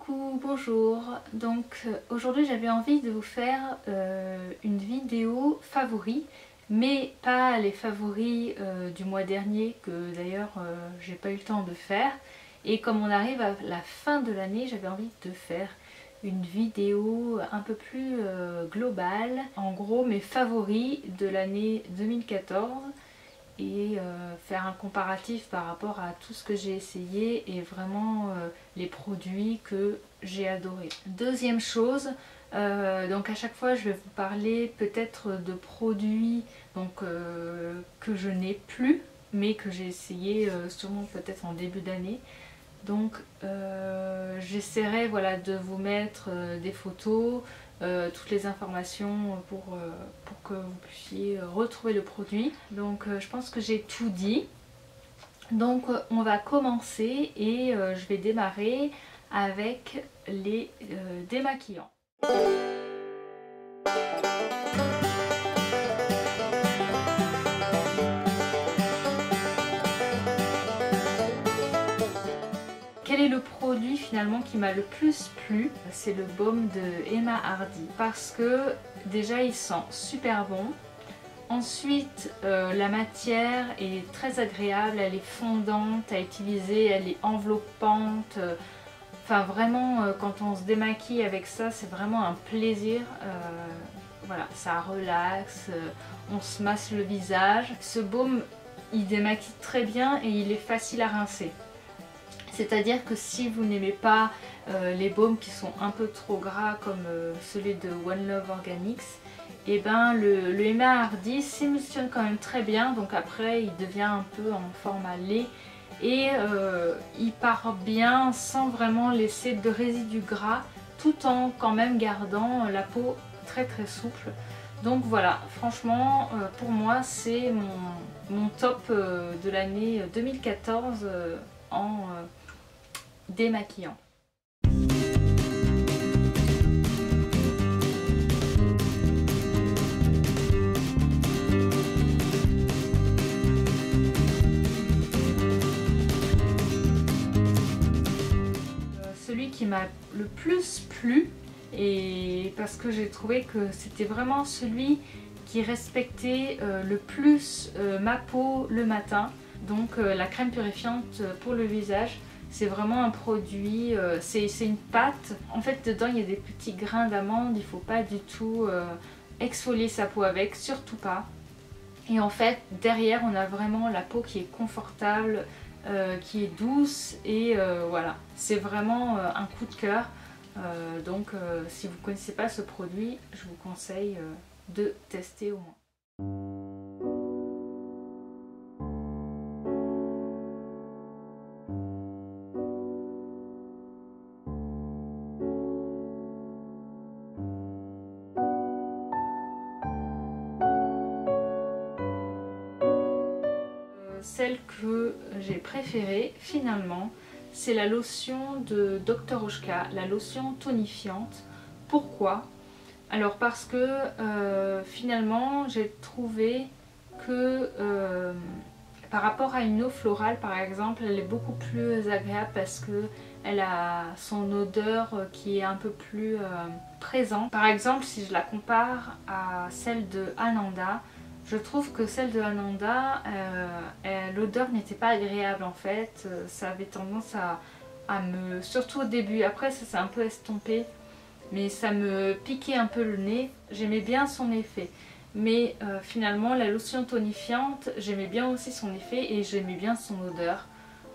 Coucou, bonjour. Donc aujourd'hui j'avais envie de vous faire une vidéo favoris, mais pas les favoris du mois dernier que d'ailleurs j'ai pas eu le temps de faire. Et comme on arrive à la fin de l'année, j'avais envie de faire une vidéo un peu plus globale. En gros mes favoris de l'année 2014 et faire un comparatif par rapport à tout ce que j'ai essayé et vraiment les produits que j'ai adorés. Deuxième chose, donc à chaque fois je vais vous parler peut-être de produits donc, que je n'ai plus mais que j'ai essayé sûrement peut-être en début d'année. Donc j'essaierai voilà, de vous mettre des photos, toutes les informations pour que vous puissiez retrouver le produit. Donc je pense que j'ai tout dit. Donc on va commencer et je vais démarrer avec les démaquillants. Quel est le produit finalement qui m'a le plus plu? C'est le baume de Emma Hardy parce que déjà il sent super bon. Ensuite la matière est très agréable, elle est fondante à utiliser, elle est enveloppante. Enfin vraiment quand on se démaquille avec ça c'est vraiment un plaisir. Voilà, ça relaxe, on se masse le visage. Ce baume il démaquille très bien et il est facile à rincer. C'est-à-dire que si vous n'aimez pas les baumes qui sont un peu trop gras comme celui de One Love Organics, et ben le Emma Hardy s'émulsionne quand même très bien, donc après il devient un peu en format lait et il part bien sans vraiment laisser de résidus gras tout en quand même gardant la peau très souple. Donc voilà, franchement pour moi c'est mon top de l'année 2014 en démaquillant. Celui qui m'a le plus plu, et parce que j'ai trouvé que c'était vraiment celui qui respectait le plus ma peau le matin, donc la crème purifiante pour le visage. C'est vraiment un produit, c'est une pâte. En fait dedans il y a des petits grains d'amande, il ne faut pas du tout exfolier sa peau avec, surtout pas. Et en fait derrière on a vraiment la peau qui est confortable, qui est douce et voilà. C'est vraiment un coup de cœur. Donc si vous ne connaissez pas ce produit, je vous conseille de tester au moins. Celle que j'ai préférée finalement, c'est la lotion de Dr. Oshka, la lotion tonifiante. Pourquoi? Alors parce que finalement j'ai trouvé que par rapport à une eau florale par exemple, elle est beaucoup plus agréable parce que elle a son odeur qui est un peu plus présente. Par exemple si je la compare à celle de Ananda, je trouve que celle de Ananda, l'odeur n'était pas agréable en fait, ça avait tendance à me... surtout au début, après ça s'est un peu estompé, mais ça me piquait un peu le nez, j'aimais bien son effet. Mais finalement la lotion tonifiante, j'aimais bien aussi son effet et j'aimais bien son odeur.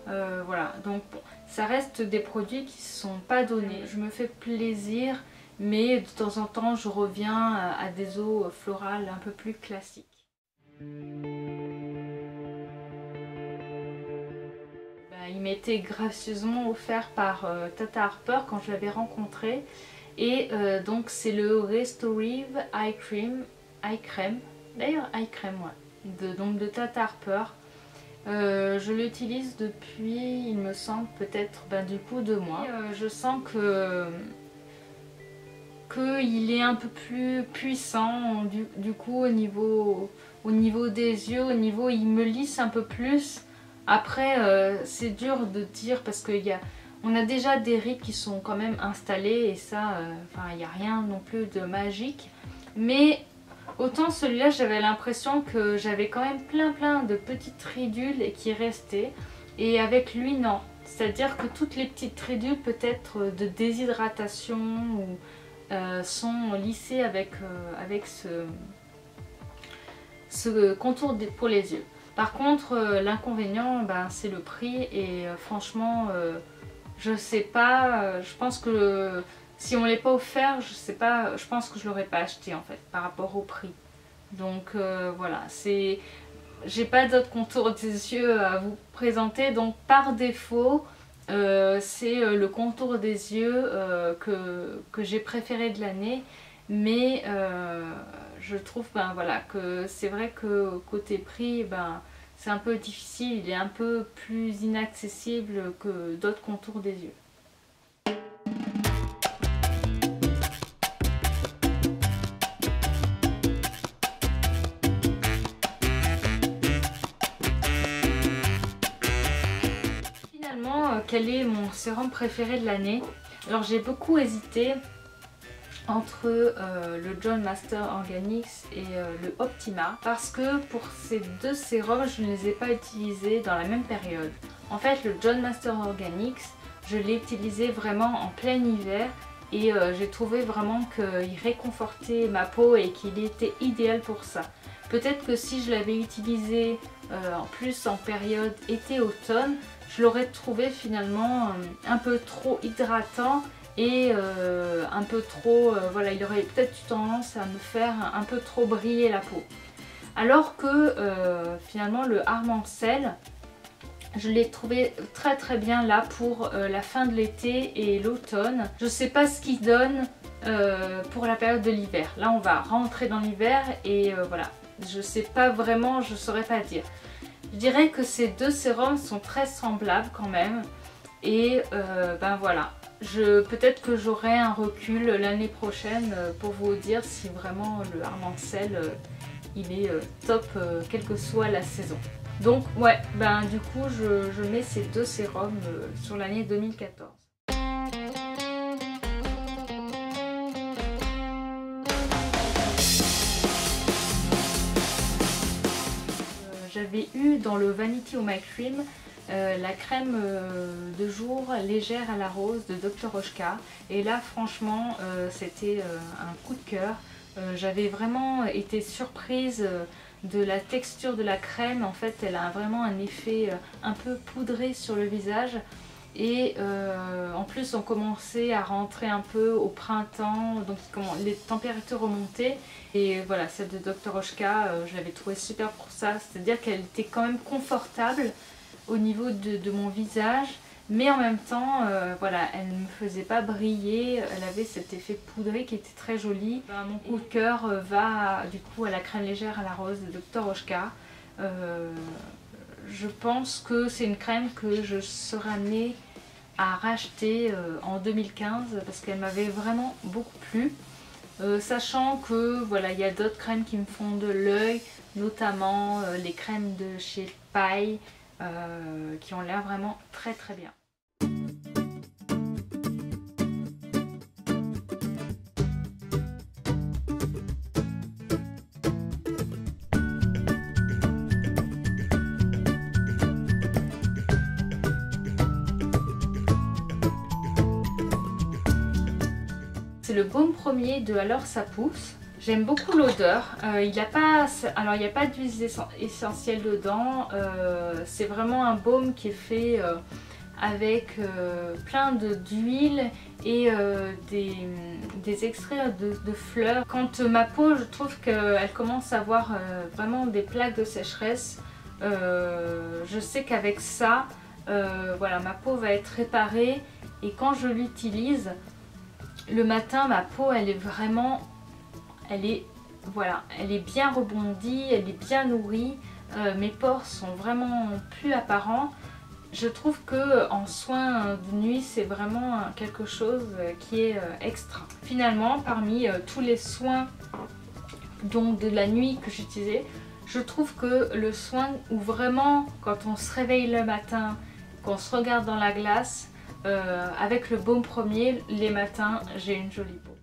Voilà, donc bon, ça reste des produits qui ne sont pas donnés. Je me fais plaisir, mais de temps en temps je reviens à des eaux florales un peu plus classiques. Il m'était gracieusement offert par Tata Harper quand je l'avais rencontré. Et donc c'est le Restorive Eye Cream. D'ailleurs Eye Cream, ouais. Donc de Tata Harper. Je l'utilise depuis, il me semble, peut-être du coup 2 mois. Je sens qu'il est un peu plus puissant du coup au niveau des yeux, il me lisse un peu plus. Après c'est dur de dire parce qu'il y a On a déjà des rides qui sont quand même installées et ça, il n'y a rien non plus de magique. Mais autant celui-là, j'avais l'impression que j'avais quand même plein de petites ridules qui restaient. Et avec lui, non. C'est-à-dire que toutes les petites ridules peut-être de déshydratation ou sont lissées avec ce contour pour les yeux. Par contre, l'inconvénient, c'est le prix et franchement, je sais pas, je pense que si on ne l'ait pas offert, je sais pas, je pense que je l'aurais pas acheté en fait par rapport au prix. Donc voilà, j'ai pas d'autres contours des yeux à vous présenter, donc par défaut, c'est le contour des yeux que j'ai préféré de l'année. Mais je trouve voilà, que c'est vrai que côté prix, c'est un peu difficile, il est un peu plus inaccessible que d'autres contours des yeux. Finalement, quel est mon sérum préféré de l'année? Alors j'ai beaucoup hésité entre le John Master Organics et le Optima, parce que pour ces deux sérums je ne les ai pas utilisés dans la même période. En fait, le John Master Organics, je l'ai utilisé vraiment en plein hiver et j'ai trouvé vraiment qu'il réconfortait ma peau et qu'il était idéal pour ça. Peut-être que si je l'avais utilisé en plus en période été-automne, je l'aurais trouvé finalement un peu trop hydratant et un peu trop, voilà, il aurait peut-être eu tendance à me faire un peu trop briller la peau. Alors que finalement le Arm-en-Ciel, je l'ai trouvé très bien là pour la fin de l'été et l'automne. Je sais pas ce qu'il donne pour la période de l'hiver. Là on va rentrer dans l'hiver et voilà, je sais pas vraiment, je saurais pas dire. Je dirais que ces deux sérums sont très semblables quand même et voilà. Peut-être que j'aurai un recul l'année prochaine pour vous dire si vraiment le Arm-en-Ciel il est top quelle que soit la saison. Donc ouais, du coup je mets ces deux sérums sur l'année 2014. J'avais eu dans le Vanity Oh My Cream la crème de jour légère à la rose de Dr. Oshka et là franchement c'était un coup de cœur. J'avais vraiment été surprise de la texture de la crème. En fait elle a vraiment un effet un peu poudré sur le visage et en plus on commençait à rentrer un peu au printemps, donc les températures remontaient et voilà, celle de Dr. Oshka je l'avais trouvée super pour ça, c'est à dire qu'elle était quand même confortable au niveau de mon visage, mais en même temps voilà, elle ne me faisait pas briller, elle avait cet effet poudré qui était très joli. Mon coup de cœur va du coup à la crème légère à la rose de Dr. Oshka. Je pense que c'est une crème que je serai amenée à racheter en 2015 parce qu'elle m'avait vraiment beaucoup plu. Sachant que voilà, il y a d'autres crèmes qui me font de l'œil, notamment les crèmes de chez Paille qui ont l'air vraiment très bien. C'est le baume premier de Alors ça pousse. J'aime beaucoup l'odeur. Il n'y a pas d'huile essentielle dedans. C'est vraiment un baume qui est fait avec plein d'huile et des extraits de fleurs. Quand ma peau, je trouve qu'elle commence à avoir vraiment des plaques de sécheresse, je sais qu'avec ça, voilà, ma peau va être réparée et quand je l'utilise, le matin, ma peau, elle est vraiment, elle est bien rebondie, elle est bien nourrie, mes pores sont vraiment plus apparents. Je trouve que en soin de nuit, c'est vraiment quelque chose qui est extra. Finalement, parmi tous les soins donc de la nuit que j'utilisais, je trouve que le soin où vraiment, quand on se réveille le matin, qu'on se regarde dans la glace, avec le baume premier, les matins, j'ai une jolie peau.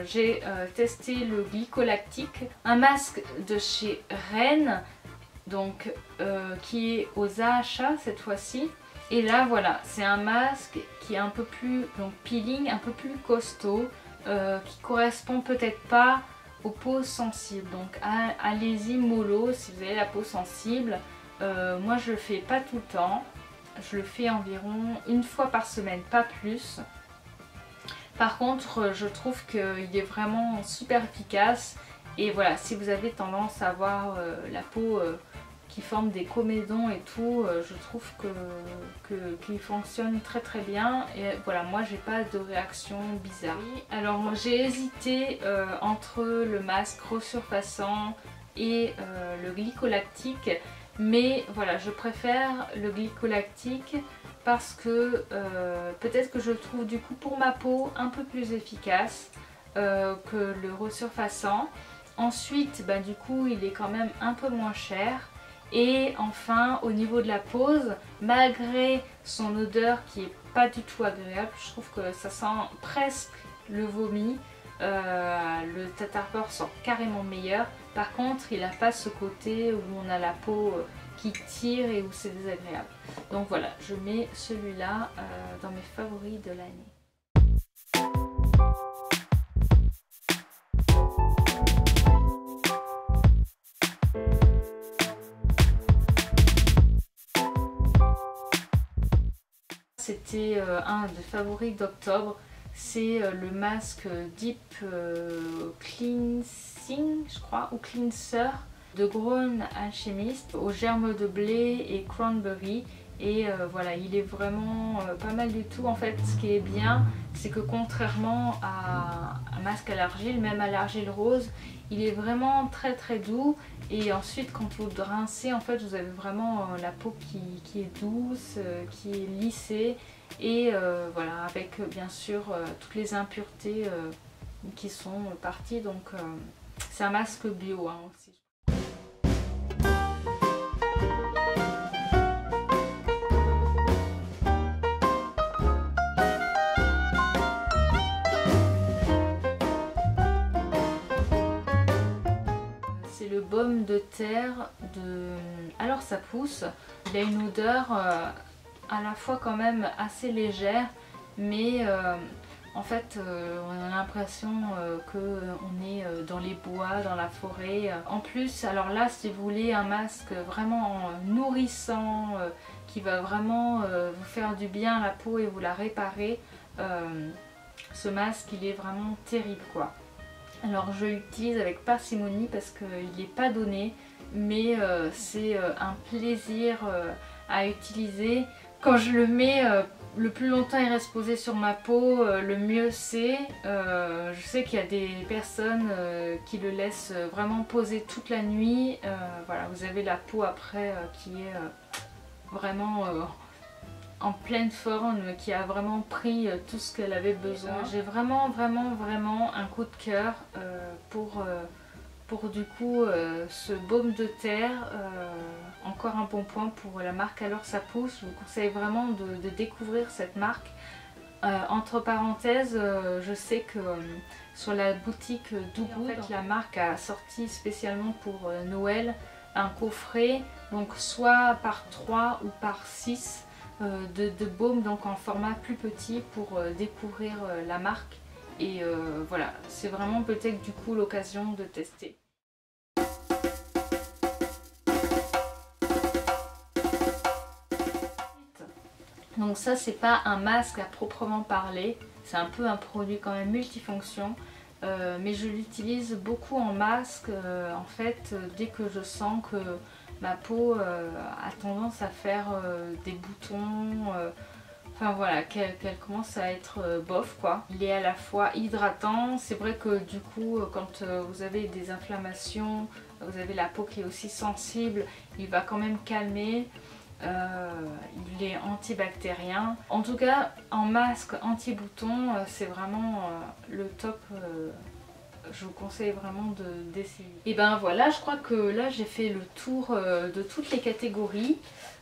J'ai testé le glycolactique, un masque de chez Rennes, donc qui est aux AHA cette fois-ci. Et là voilà, c'est un masque qui est un peu plus, donc peeling, un peu plus costaud, qui correspond peut-être pas aux peaux sensibles. Donc allez-y mollo si vous avez la peau sensible. Moi je le fais pas tout le temps, je le fais environ une fois par semaine, pas plus. Par contre, je trouve qu'il est vraiment super efficace. Et voilà, si vous avez tendance à avoir la peau qui forme des comédons et tout, je trouve qu'il fonctionne très très bien. Et voilà, moi j'ai pas de réaction bizarre. Alors j'ai hésité entre le masque resurfaçant et le glycolactique. Mais voilà, je préfère le glycolactique parce que peut-être que je le trouve du coup pour ma peau un peu plus efficace que le resurfaçant. Ensuite, bah, du coup, il est quand même un peu moins cher. Et enfin, au niveau de la pose, malgré son odeur qui est pas du tout agréable, je trouve que ça sent presque le vomi. Le Tartar Peur sent carrément meilleur. Par contre, il n'a pas ce côté où on a la peau qui tire et où c'est désagréable. Donc voilà, je mets celui-là dans mes favoris de l'année. C'était un des favoris d'octobre. C'est le masque Deep Cleansing, je crois, ou Cleanser de Grown Alchemist aux germes de blé et cranberry. Et voilà, il est vraiment pas mal du tout. En fait, ce qui est bien, c'est que contrairement à un masque à l'argile, même à l'argile rose, il est vraiment très très doux. Et ensuite, quand vous le rincez, en fait, vous avez vraiment la peau qui est douce, qui est lissée. Et voilà, avec bien sûr toutes les impuretés qui sont parties. Donc c'est un masque bio hein, aussi. C'est le baume de terre de Alors ça pousse. Il a une odeur à la fois quand même assez légère, mais en fait on a l'impression qu'on est dans les bois, dans la forêt. En plus, alors là, si vous voulez un masque vraiment nourrissant, qui va vraiment vous faire du bien à la peau et vous la réparer, ce masque il est vraiment terrible quoi. Alors je l'utilise avec parcimonie parce qu'il n'est pas donné, mais c'est un plaisir à utiliser. Quand je le mets, le plus longtemps il reste posé sur ma peau, le mieux c'est. Je sais qu'il y a des personnes qui le laissent vraiment poser toute la nuit. Voilà, vous avez la peau après qui est vraiment en pleine forme, qui a vraiment pris tout ce qu'elle avait besoin. J'ai vraiment un coup de cœur pour du coup ce baume de terre. Encore un bon point pour la marque Alors ça pousse. Je vous conseille vraiment de découvrir cette marque. Entre parenthèses, je sais que sur la boutique Dougou, en fait, la marque a sorti spécialement pour Noël un coffret, donc soit par 3 ou par 6 de baumes, donc en format plus petit pour découvrir la marque. Et voilà, c'est vraiment peut-être du coup l'occasion de tester. Donc ça, c'est pas un masque à proprement parler, c'est un peu un produit quand même multifonction, mais je l'utilise beaucoup en masque en fait dès que je sens que ma peau a tendance à faire des boutons, enfin voilà, qu'elle commence à être bof quoi. Il est à la fois hydratant, c'est vrai que du coup quand vous avez des inflammations, vous avez la peau qui est aussi sensible, il va quand même calmer. Il est antibactérien. En tout cas, en masque anti-bouton, c'est vraiment le top. Je vous conseille vraiment d'essayer. Et ben voilà, je crois que là j'ai fait le tour de toutes les catégories.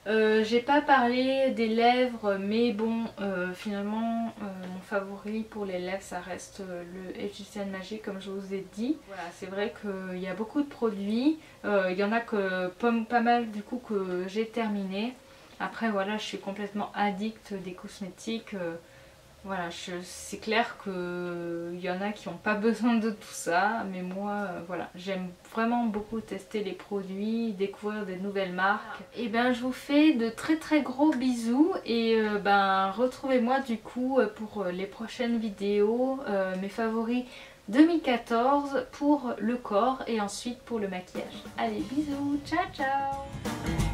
J'ai pas parlé des lèvres, mais bon, finalement mon favori pour les lèvres ça reste le Egyptian Magic comme je vous ai dit. Voilà, c'est vrai qu'il y a beaucoup de produits, il y en a que pas mal du coup que j'ai terminé. Après voilà, je suis complètement addict des cosmétiques. Voilà, c'est clair qu'il y en a qui n'ont pas besoin de tout ça, mais moi, voilà, j'aime vraiment beaucoup tester les produits, découvrir des nouvelles marques. Et ben, je vous fais de très très gros bisous et ben, retrouvez-moi du coup pour les prochaines vidéos, mes favoris 2014 pour le corps et ensuite pour le maquillage. Allez, bisous, ciao ciao!